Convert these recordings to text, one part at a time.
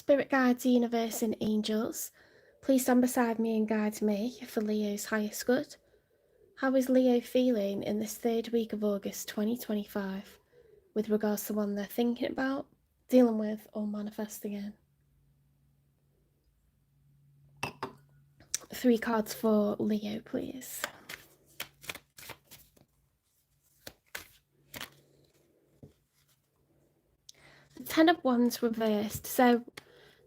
Spirit guides, universe, and angels, please stand beside me and guide me for Leo's highest good. How is Leo feeling in this third week of August 2025 with regards to one they're thinking about, dealing with, or manifesting in? 3 cards for Leo, please. The 10 of Wands reversed. So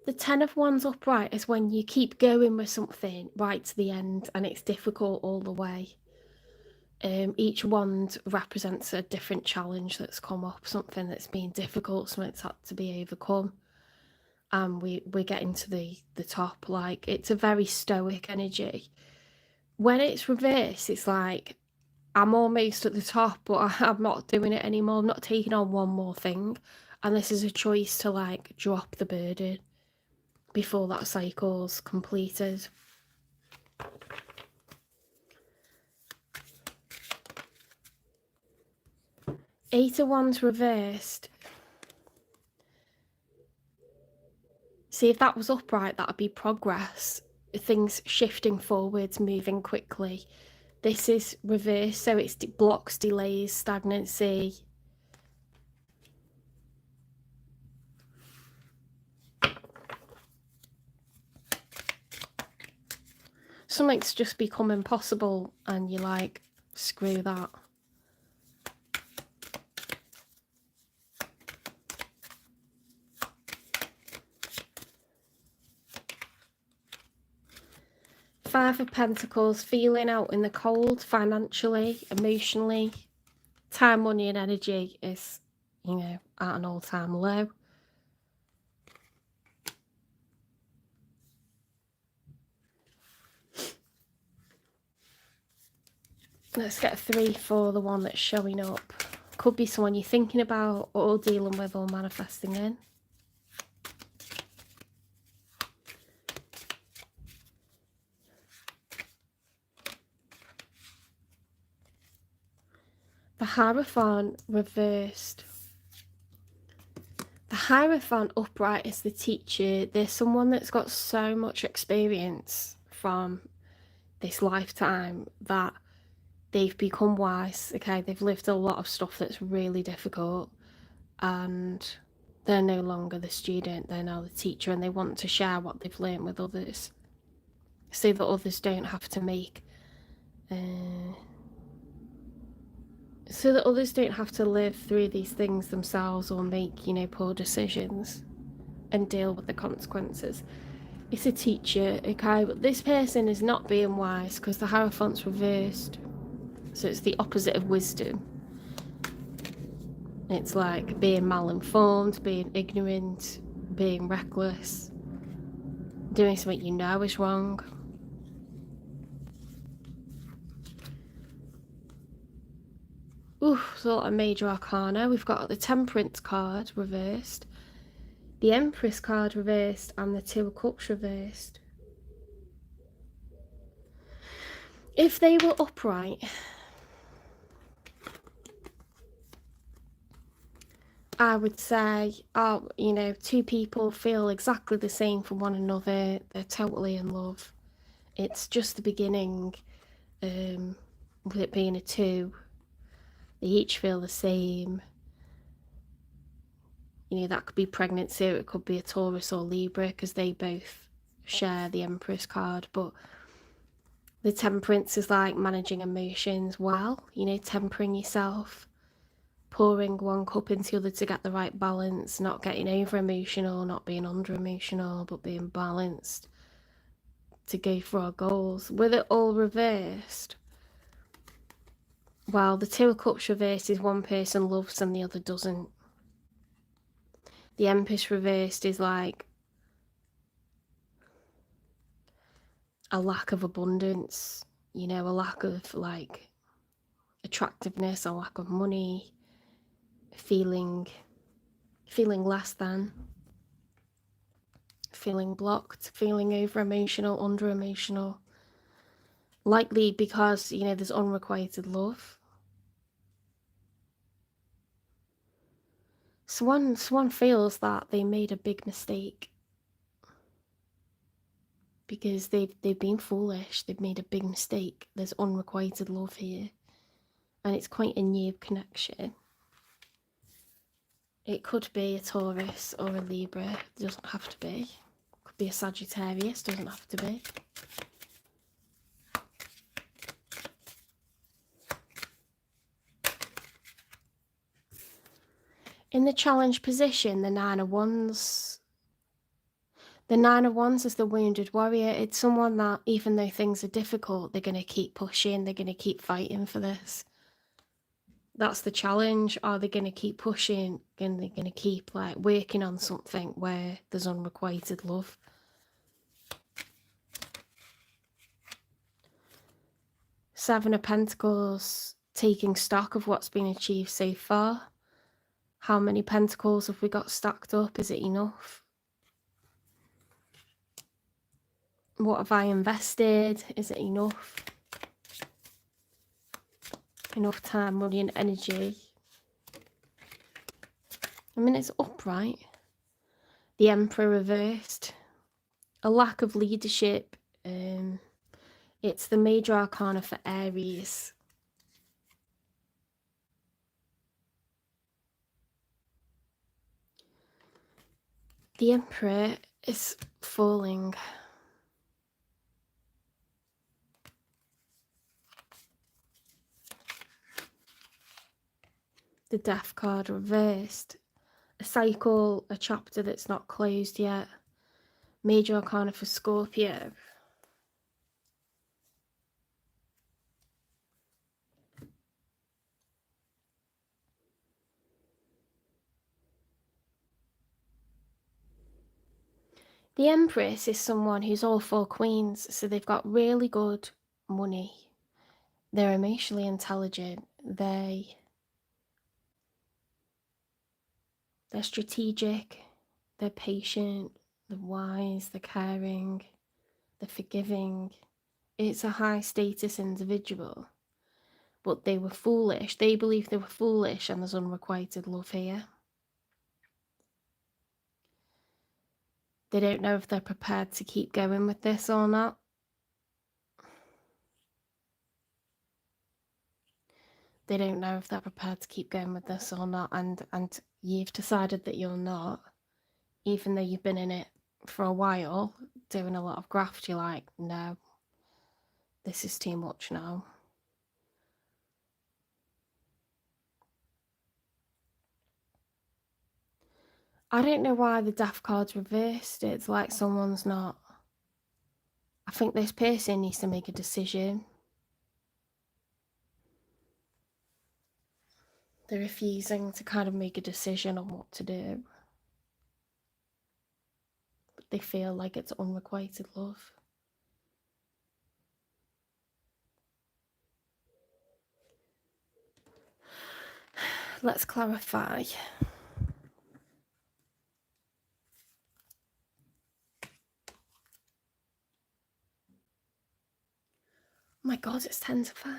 the 10 of Wands upright is when you keep going with something right to the end and it's difficult all the way. Each wand represents a different challenge that's come up, something that's been difficult, something that's had to be overcome. And we're getting to the top. Like, it's a very stoic energy. When it's reversed, it's like, I'm almost at the top, but I'm not doing it anymore. I'm not taking on one more thing. And this is a choice to, like, drop the burden before that cycle's completed. Eight of Wands reversed. See, if that was upright, that would be progress. Things shifting forwards, moving quickly. This is reversed, so it's blocks, delays, stagnancy. Something's just become impossible and you're like, screw that. Five of Pentacles, feeling out in the cold financially, emotionally. Time, money and energy is, you know, at an all-time low. Let's get a 3 for the one that's showing up. Could be someone you're thinking about or dealing with or manifesting in. The Hierophant reversed. The Hierophant upright is the teacher. There's someone that's got so much experience from this lifetime that they've become wise. Okay, they've lived a lot of stuff that's really difficult and they're no longer the student, they're now the teacher, and they want to share what they've learned with others so that others don't have to make so that others don't have to live through these things themselves or make, you know, poor decisions and deal with the consequences. It's a teacher, okay, but this person is not being wise because the Hierophant's reversed, so it's the opposite of wisdom. It's like being malinformed, being ignorant, being reckless, doing something you know is wrong. Ooh, there's a lot of major arcana. We've got the Temperance card reversed, the Empress card reversed, and the Two of Cups reversed. If they were upright, I would say, oh, you know, two people feel exactly the same for one another. They're totally in love. It's just the beginning. With it being a 2, they each feel the same. You know, that could be pregnancy, or it could be a Taurus or Libra, because they both share the Empress card. But the Temperance is like managing emotions well, you know, tempering yourself, pouring one cup into the other to get the right balance, not getting over emotional, not being under emotional, but being balanced to go for our goals. With it all reversed, while the Two of Cups reversed is one person loves and the other doesn't. The Empress reversed is like a lack of abundance, you know, a lack of like attractiveness, a lack of money, feeling less than, feeling blocked, feeling over emotional, under emotional, likely because, you know, there's unrequited love. Someone feels that they made a big mistake because they've been foolish. They've made a big mistake. There's unrequited love here, and it's quite a new connection. It could be a Taurus or a Libra. It doesn't have to be. It could be a Sagittarius. Doesn't have to be. In the challenge position, the Nine of Wands. The Nine of Wands is the wounded warrior. It's someone that, even though things are difficult, they're going to keep pushing. They're going to keep fighting for this. That's the challenge. Are they going to keep pushing? And they're going to keep like working on something where there's unrequited love. Seven of Pentacles, taking stock of what's been achieved so far. How many pentacles have we got stacked up? Is it enough? What have I invested? Is it enough? Enough time, money and energy. I mean, it's upright. The Emperor reversed. A lack of leadership. It's the major arcana for Aries. The Emperor is falling. The Death card reversed. A cycle, a chapter that's not closed yet. Major arcana for Scorpio. The Empress is someone who's all four queens, so they've got really good money. They're emotionally intelligent. They're strategic. They're patient. They're wise. They're caring. They're forgiving. It's a high status individual. But they were foolish. They believe they were foolish, and there's unrequited love here. They don't know if they're prepared to keep going with this or not. They don't know if they're prepared to keep going with this or not, and you've decided that you're not, even though you've been in it for a while, doing a lot of graft. You're like, no, this is too much now. I don't know why the Death card's reversed. It's like someone's not... I think this person needs to make a decision. They're refusing to kind of make a decision on what to do. But they feel like it's unrequited love. Let's clarify. Oh my God, it's 10 to 5.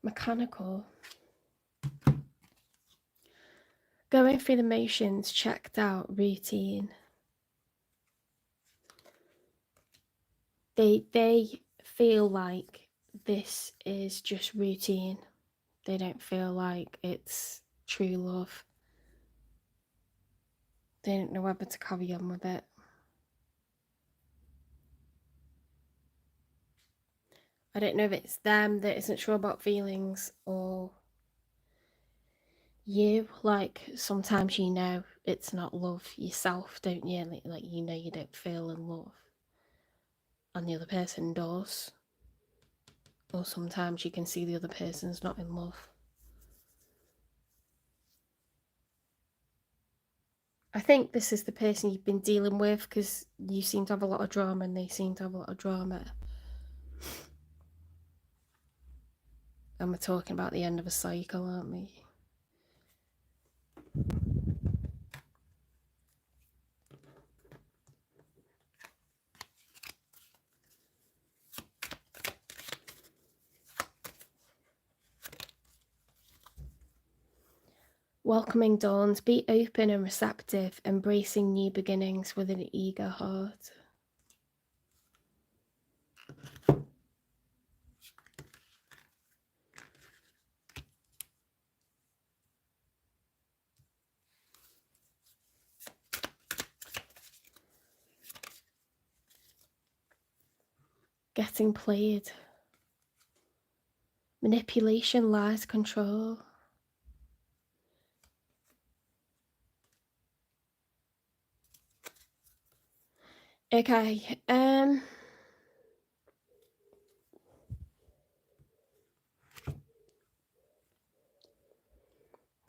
Mechanical. Going through the motions, checked out, routine. They feel like this is just routine. They don't feel like it's true love. They don't know whether to carry on with it. I don't know if it's them that isn't sure about feelings or you. Like, sometimes you know it's not love yourself, don't you? Like you know you don't feel in love, and the other person does. Or sometimes you can see the other person's not in love. I think this is the person you've been dealing with, because you seem to have a lot of drama and they seem to have a lot of drama. And we're talking about the end of a cycle, aren't we? Welcoming dawns, be open and receptive, embracing new beginnings with an eager heart. Getting played. Manipulation, lies, control. Okay,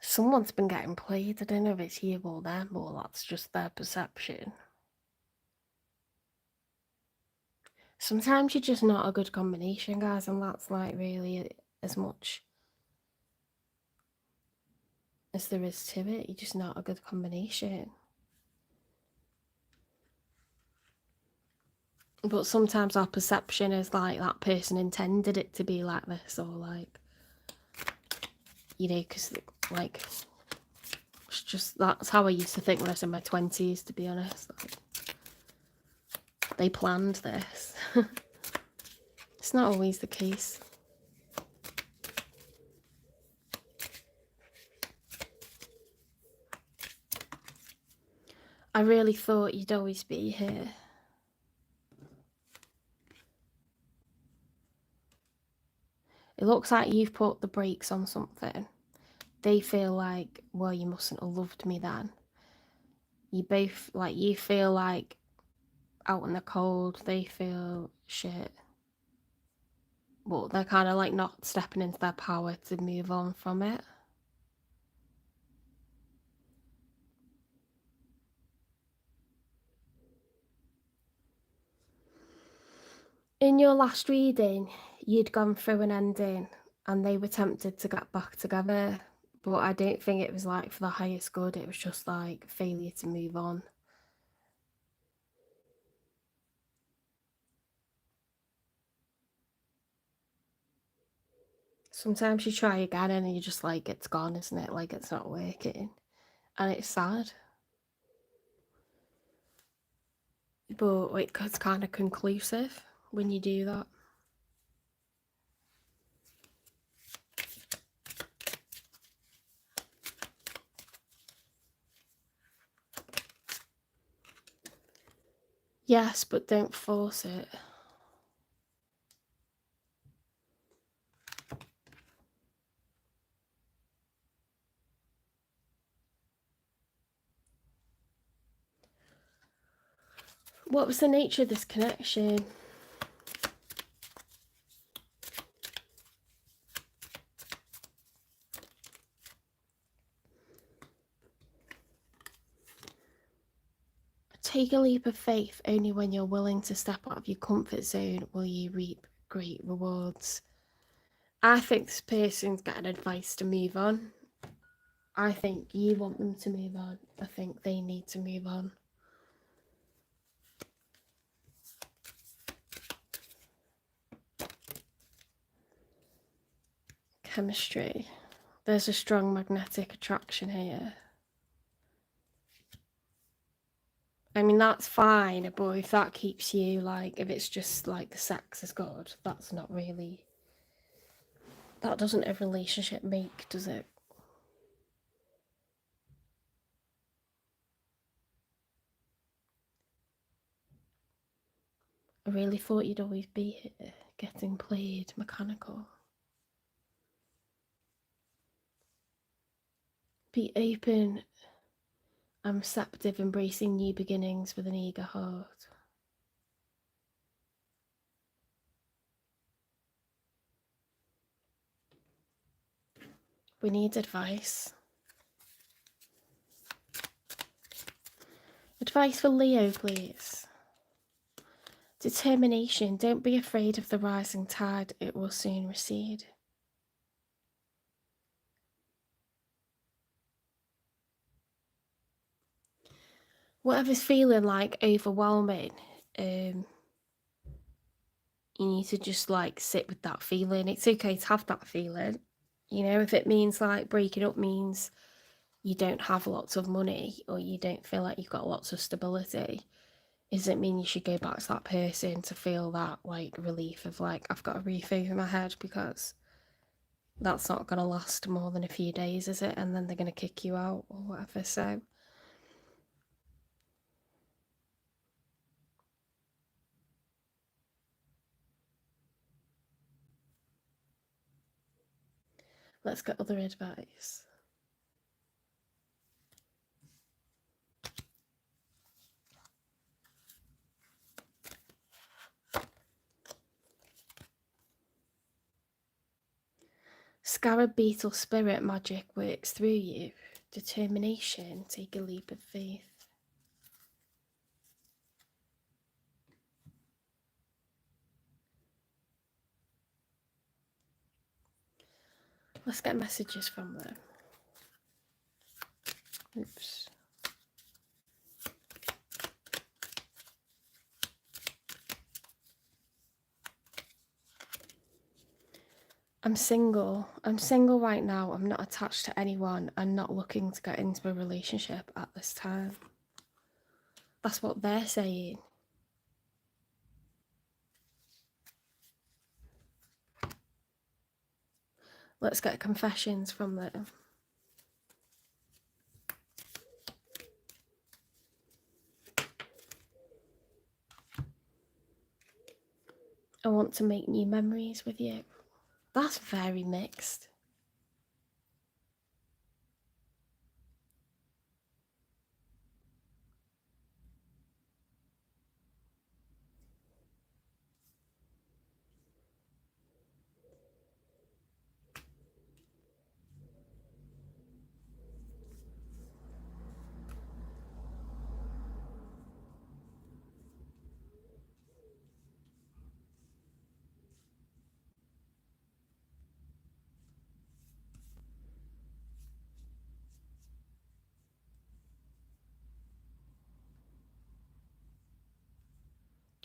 someone's been getting played. I don't know if it's you or them, or that's just their perception. Sometimes you're just not a good combination, guys, and that's like really as much as there is to it. You're just not a good combination. But sometimes our perception is like that person intended it to be like this, or like, you know, because like, it's just, that's how I used to think when I was in my 20s, to be honest. Like, they planned this. It's not always the case. I really thought you'd always be here. It looks like you've put the brakes on something. They feel like, well, you mustn't have loved me then. You both, like, you feel like out in the cold, they feel shit. But they're kind of like not stepping into their power to move on from it. In your last reading, you'd gone through an ending and they were tempted to get back together, but I don't think it was like for the highest good. It was just like failure to move on. Sometimes you try again and you're just like, it's gone, isn't it? Like, it's not working. And it's sad. But it's kind of conclusive when you do that. Yes, but don't force it. What was the nature of this connection? Take a leap of faith. Only when you're willing to step out of your comfort zone will you reap great rewards. I think this person's getting advice to move on. I think you want them to move on. I think they need to move on. Chemistry. There's a strong magnetic attraction here. I mean, that's fine, but if that keeps you, like, if it's just like the sex is good, that's not really, that doesn't a relationship make, does it? I really thought you'd always be here, getting played, mechanical. Be open and receptive, embracing new beginnings with an eager heart. We need advice. Advice for Leo, please. Determination. Don't be afraid of the rising tide. It will soon recede. Whatever's feeling like overwhelming, you need to just like sit with that feeling. It's okay to have that feeling. You know, if it means like breaking up means you don't have lots of money or you don't feel like you've got lots of stability, doesn't mean you should go back to that person to feel that like relief of like, I've got a roof over my head, because that's not going to last more than a few days, is it? And then they're going to kick you out or whatever. So let's get other advice. Scarab beetle spirit magic works through you. Determination, take a leap of faith. Let's get messages from them. Oops. I'm single. I'm single right now. I'm not attached to anyone. I'm not looking to get into a relationship at this time. That's what they're saying. Let's get confessions from them. I want to make new memories with you. That's very mixed.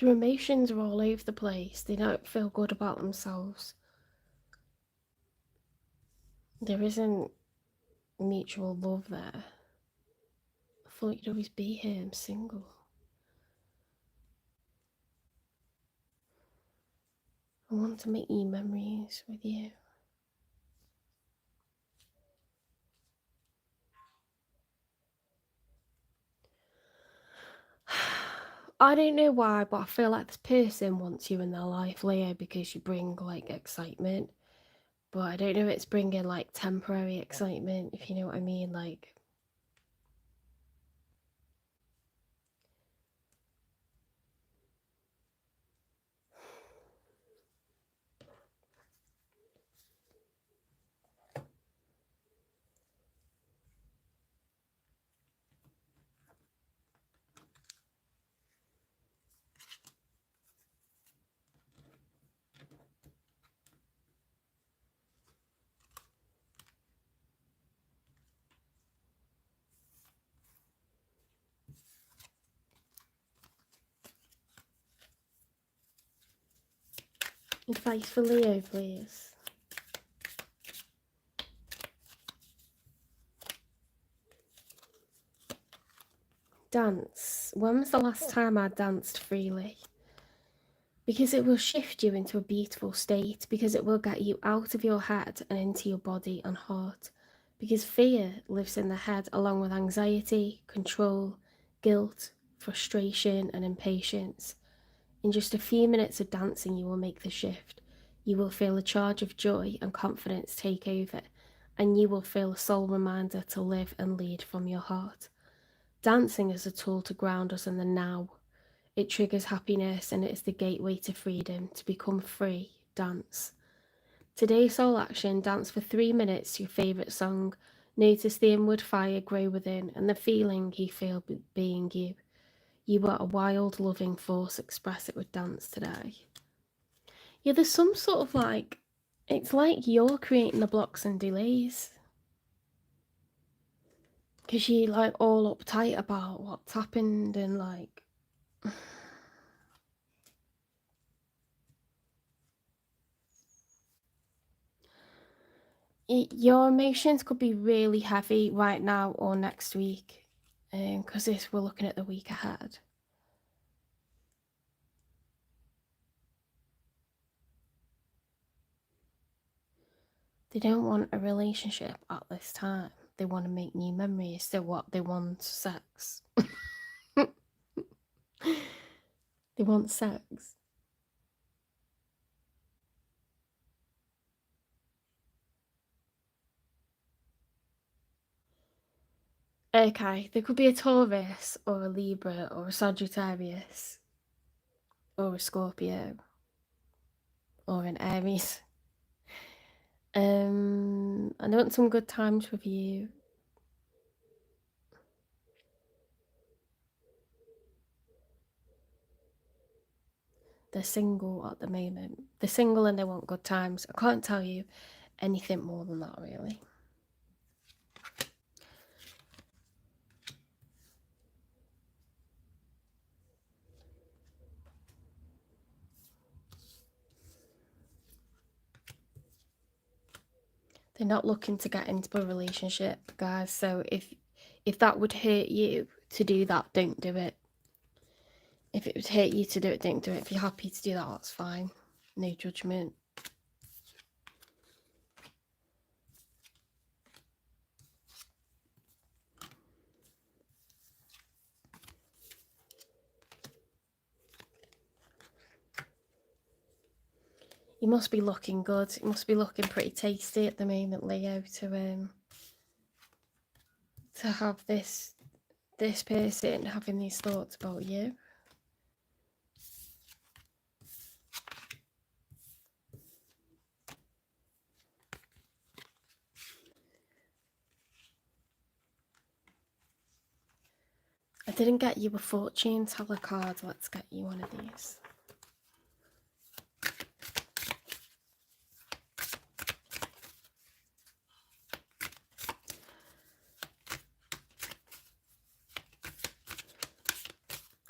Their emotions are all over the place. They don't feel good about themselves. There isn't mutual love there. I thought you'd always be here. I'm single. I want to make new memories with you. I don't know why, but I feel like this person wants you in their life, Leo, because you bring like excitement. But I don't know if it's bringing like temporary excitement, if you know what I mean. Like, advice for Leo, please. Dance. When was the last time I danced freely? Because it will shift you into a beautiful state, because it will get you out of your head and into your body and heart. Because fear lives in the head along with anxiety, control, guilt, frustration, and impatience. In just a few minutes of dancing, you will make the shift. You will feel a charge of joy and confidence take over, and you will feel a soul reminder to live and lead from your heart. Dancing is a tool to ground us in the now. It triggers happiness and it is the gateway to freedom. To become free, dance. Today's soul action: dance for 3 minutes to your favourite song. Notice the inward fire grow within and the feeling you feel being you. You are a wild, loving force. Express it with dance today. Yeah, there's some sort of like, it's like you're creating the blocks and delays. Because you're like all uptight about what's happened and like. Your emotions could be really heavy right now or next week, because if we're looking at the week ahead. They don't want a relationship at this time. They want to make new memories. So what? They want sex. They want sex. Okay, there could be a Taurus or a Libra or a Sagittarius or a Scorpio or an Aries. I want some good times with you. They're single at the moment. They're single and they want good times. I can't tell you anything more than that, really. They're not looking to get into a relationship, guys. So if that would hurt you to do that, don't do it. If it would hurt you to do it, don't do it. If you're happy to do that, that's fine. No judgment. You must be looking good. You must be looking pretty tasty at the moment, Leo, to have this person having these thoughts about you. I didn't get you a fortune teller card. Let's get you one of these.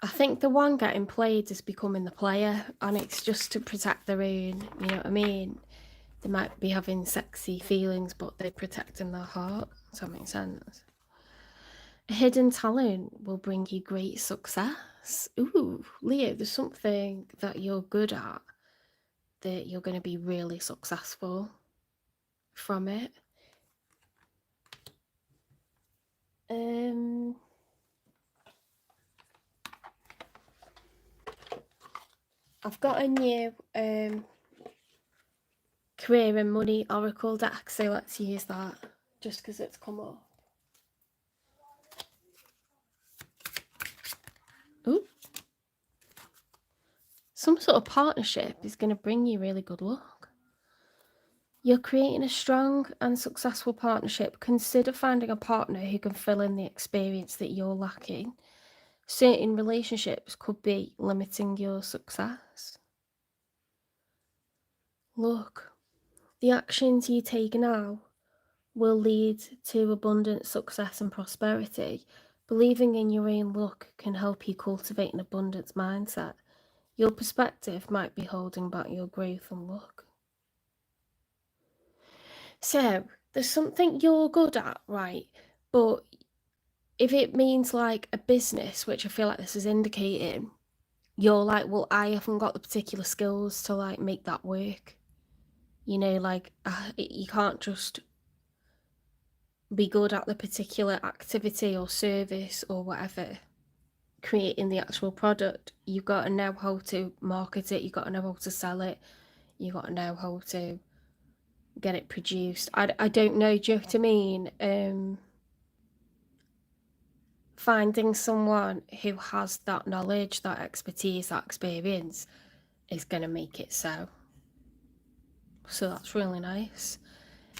I think the one getting played is becoming the player, and it's just to protect their own, you know what I mean? They might be having sexy feelings, but they're protecting their heart. Does that make sense? A hidden talent will bring you great success. Ooh, Leo, there's something that you're good at that you're going to be really successful from it. I've got a new career and money oracle deck, so let's use that just because it's come up. Ooh. Some sort of partnership is going to bring you really good luck. You're creating a strong and successful partnership. Consider finding a partner who can fill in the experience that you're lacking. Certain relationships could be limiting your success. Look, the actions you take now will lead to abundant success and prosperity. Believing in your own luck can help you cultivate an abundance mindset. Your perspective might be holding back your growth and luck. So, there's something you're good at, right? But if it means like a business, which I feel like this is indicating, you're like, well, I haven't got the particular skills to like make that work. You know, like you can't just be good at the particular activity or service or whatever, creating the actual product. You've got to know how to market it, you've got to know how to sell it, you've got to know how to get it produced. I don't know, do you know what I mean? Finding someone who has that knowledge, that expertise, that experience is going to make it so. So that's really nice.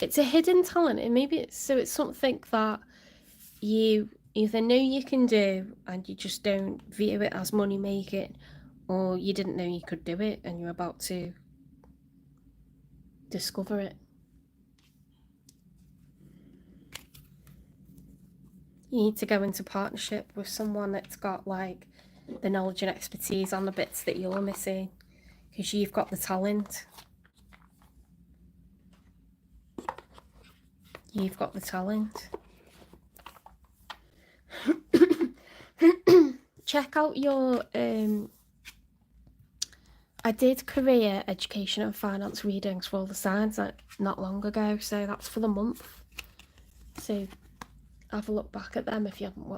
It's a hidden talent, and maybe it's something that you either know you can do and you just don't view it as money making, or you didn't know you could do it and you're about to discover it. You need to go into partnership with someone that's got like the knowledge and expertise on the bits that you're missing, because you've got the talent. you've got the talent. Check out your I did career education and finance readings for all the signs not long ago, so that's for the month. So have a look back at them if you haven't